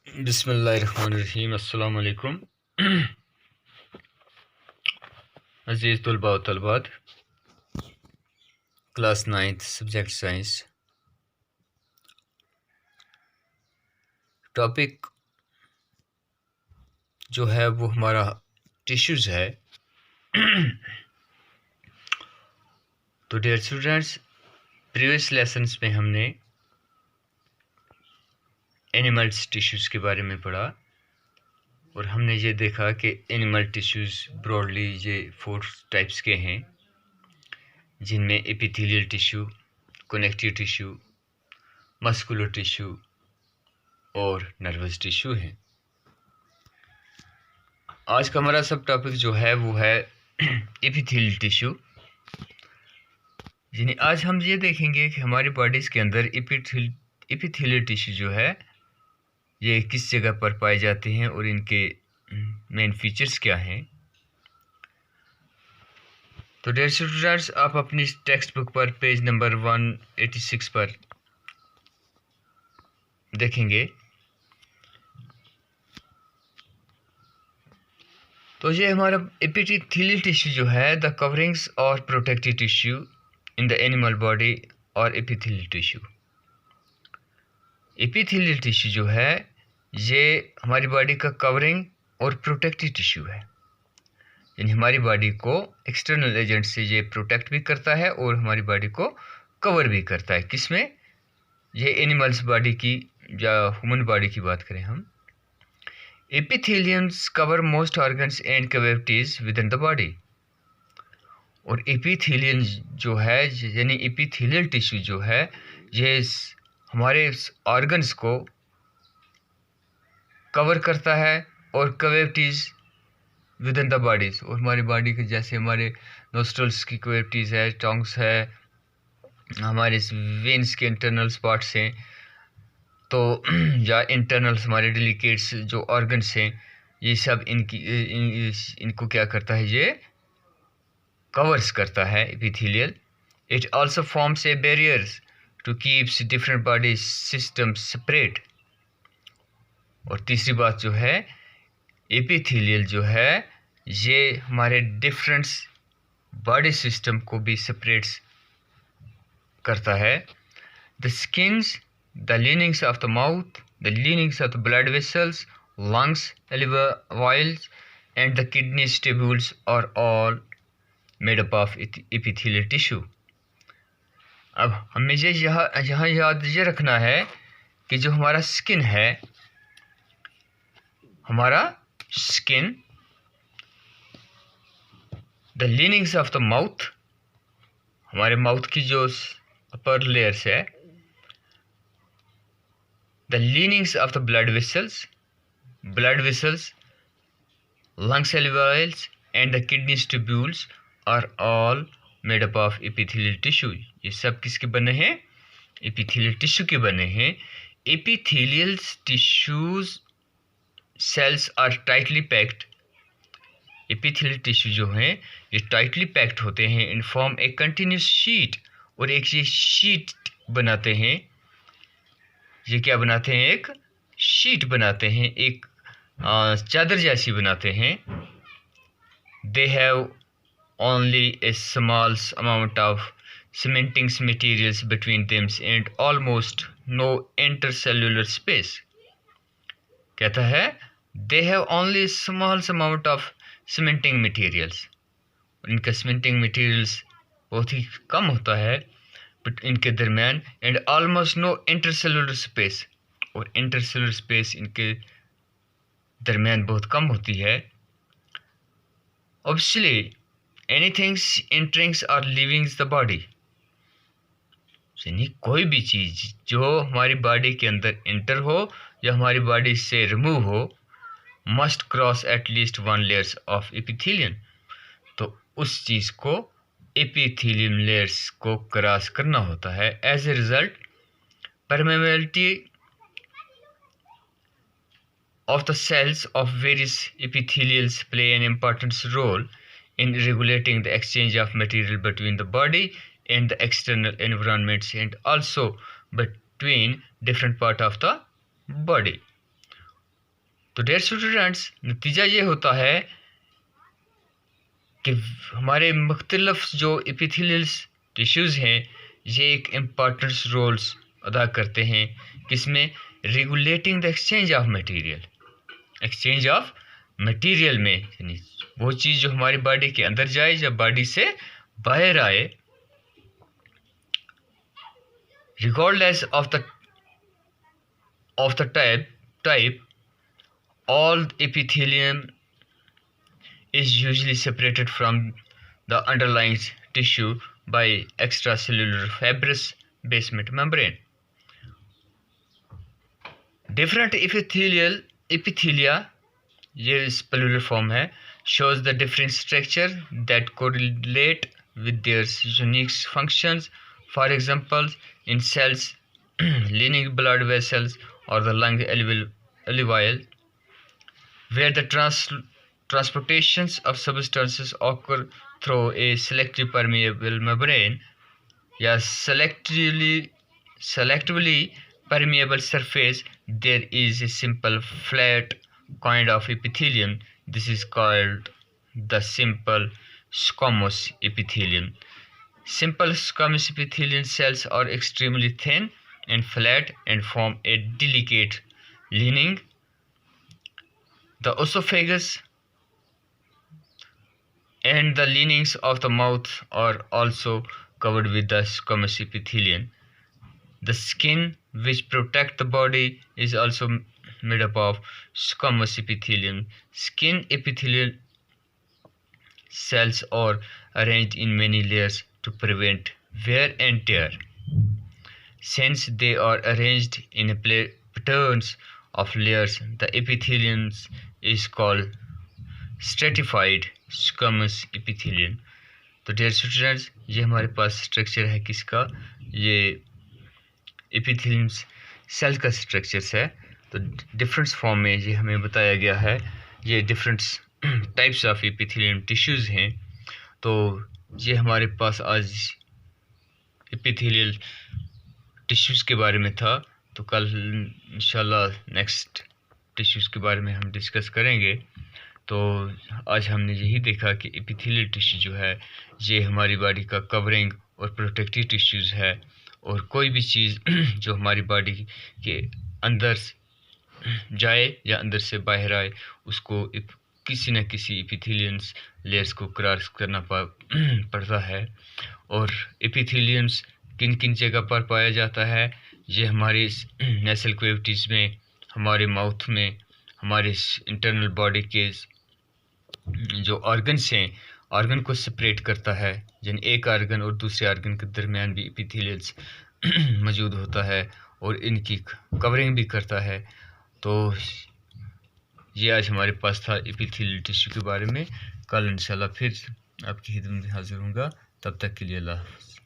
बिस्मिल्लाहिर्रहमानिर्रहीम। अस्सलाम वालेकुम। अज़ीज़ तलबा व तलबात, class 9th subject science. Topic जो है वो हमारा टिश्यूज़ है। तो डियर स्टूडेंट्स, प्रीवियस लेसन्स में हमने एनिमल्स टिश्यूज़ के बारे में पढ़ा और हमने ये देखा कि एनिमल टिश्यूज़ ब्रॉडली ये 4 टाइप्स के हैं, जिनमें epithelial tissue, connective tissue, muscular tissue और नर्वस टिश्यू हैं। आज का हमारा सब टॉपिक जो है वो है एपिथेलियल टिश्यू। यानी आज हम ये देखेंगे कि हमारी बॉडीज़ के अंदर एपिथेलियल टिश्यू जो है ये किस जगह पर पाए जाते हैं और इनके मेन फीचर्स क्या हैं। तो डियर स्टूडेंट्स, आप अपनी टेक्स्ट बुक पर पेज नंबर 186 पर देखेंगे। तो ये हमारा एपिथेलियल टिश्यू जो है द कवरिंग्स और protective tissue in the animal body और एपिथेलियल टिश्यू। एपिथेलियल टिश्यू जो है ये हमारी बॉडी का कवरिंग और प्रोटेक्टिव टिश्यू है, यानी हमारी बॉडी को एक्सटर्नल एजेंट से ये प्रोटेक्ट भी करता है और हमारी बॉडी को कवर भी करता है। किसमें? ये एनिमल्स बॉडी की या ह्यूमन बॉडी की बात करें हम। Epitheliums cover most organs and cavities within the body. और एपिथेलियन जो है यानी एपिथेलियल टिश्यू जो है ये हमारे ऑर्गन्स को कवर करता है और cavities within the bodies, और हमारी बॉडी के जैसे हमारे नोस्ट्रल्स की कैविटीज है, टंग्स है, हमारे वेन्स के इंटरनल स्पॉट्स हैं, तो या इंटरनल्स हमारे डेलिकेट्स जो ऑर्गन्स हैं, ये सब इनको क्या करता है, ये कवर्स करता है epithelial. It also forms a barriers to keeps different body systems separate. और तीसरी बात जो है, एपिथेलियल जो है ये हमारे डिफरेंट बॉडी सिस्टम को भी सेपरेट करता है। The skins, the linings of the mouth, the linings of the blood vessels, lungs, alveoli, and the kidney tubules are all made up of epithelial tissue. अब हमें ये यहाँ याद ये रखना है कि जो हमारा स्किन है, हमारा skin, the linings of the mouth, हमारे माउथ की जो अपर लेयर्स है, the linings of the blood vessels, lungs, alveoli, and the kidney tubules are all made up of epithelial tissue. ये सब किसके बने हैं? एपिथेलियल टिश्यू के बने हैं। Epithelial tissues cells are tightly packed. Epithelial tissue जो हैं ये टाइटली पैक्ड होते हैं in form a continuous sheet, और एक ये शीट बनाते हैं। ये क्या बनाते हैं? एक शीट बनाते हैं, एक चादर जैसी बनाते हैं। They have only a small amount of cementing materials between them and almost no intercellular space. कहता है they have only small amount of cementing materials. इनका सीमेंटिंग मटेरियल्स बहुत ही कम होता है इनके दरमियान, and almost no intercellular space, और इंटरसेलुलर स्पेस इनके दरमियान बहुत कम होती है। ऑब्वियसली एनीथिंग एंटरिंग्स और लीविंग्स द बॉडी, यानी कोई भी चीज़ जो हमारी बॉडी के अंदर इंटर हो या हमारी बॉडी से रिमूव हो, must cross at least 1 layers of epithelium. तो उस चीज़ को एपिथेलियम लेयर्स को क्रॉस करना होता है। As a result, permeability of the cells of various epithelials play an important role in regulating the exchange of material between the body and the external environments, and also between different part of the body. तो dear students, नतीजा ये होता है कि हमारे मुख्तलिफ जो epithelial tissues हैं ये एक इम्पॉर्टेंट रोल्स अदा करते हैं, किसमें? Regulating the exchange of material, exchange of material में, यानी वो चीज़ जो हमारी बॉडी के अंदर जाए या बॉडी से बाहर आए। regardless of the type, all epithelium is usually separated from the underlying tissue by extracellular fibrous basement membrane. Different epithelia, ये plural form है, shows the different structure that correlate with their unique functions. For example, in cells, lining blood vessels or the lung alveoli, where the transportations of substances occur through a selective permeable membrane या selectively permeable surface, there is a simple flat kind of epithelium. This is called the simple squamous epithelium. Simple squamous epithelial cells are extremely thin and flat and form a delicate lining. The esophagus and the linings of the mouth are also covered with the squamous epithelium. The skin which protects the body is also made up of squamous epithelium. Skin epithelial cells are arranged in many layers to prevent wear and tear. Since they are arranged in patterns of layers, the epithelium is called stratified squamous epithelium. तो dear students, ये हमारे पास structure है किसका? ये epithelium cell का structures है। तो different form में ये हमें बताया गया है। ये different types of epithelium tissues हैं। तो ये हमारे पास आज एपिथेलियल टिश्यूज़ के बारे में था। तो कल इंशाल्लाह नेक्स्ट टिश्यूज़ के बारे में हम डिस्कस करेंगे। तो आज हमने यही देखा कि एपिथेलियल टिश्यू जो है ये हमारी बॉडी का कवरिंग और प्रोटेक्टिव टिश्यूज़ है, और कोई भी चीज़ जो हमारी बॉडी के अंदर जाए या अंदर से बाहर आए उसको किसी न किसी एपिथेलियल्स लेयर्स को क्रॉस करना पड़ता है। और एपिथेलियल्स किन किन जगह पर पाया जाता है? ये हमारी नेसल कैविटीज़ में, हमारे माउथ में, हमारे इंटरनल बॉडी के जो ऑर्गन्स हैं, ऑर्गन को सेपरेट करता है। यानी एक ऑर्गन और दूसरे ऑर्गन के दरमियान भी एपिथेलियल्स मौजूद होता है और इनकी कवरिंग भी करता है। तो ये आज हमारे पास था एपिथेलियल टिश्यू के बारे में। कल इंशाल्लाह फिर आपकी खिदमत में हाजिर होऊंगा। तब तक के लिए अल्लाह हाफ़िज़।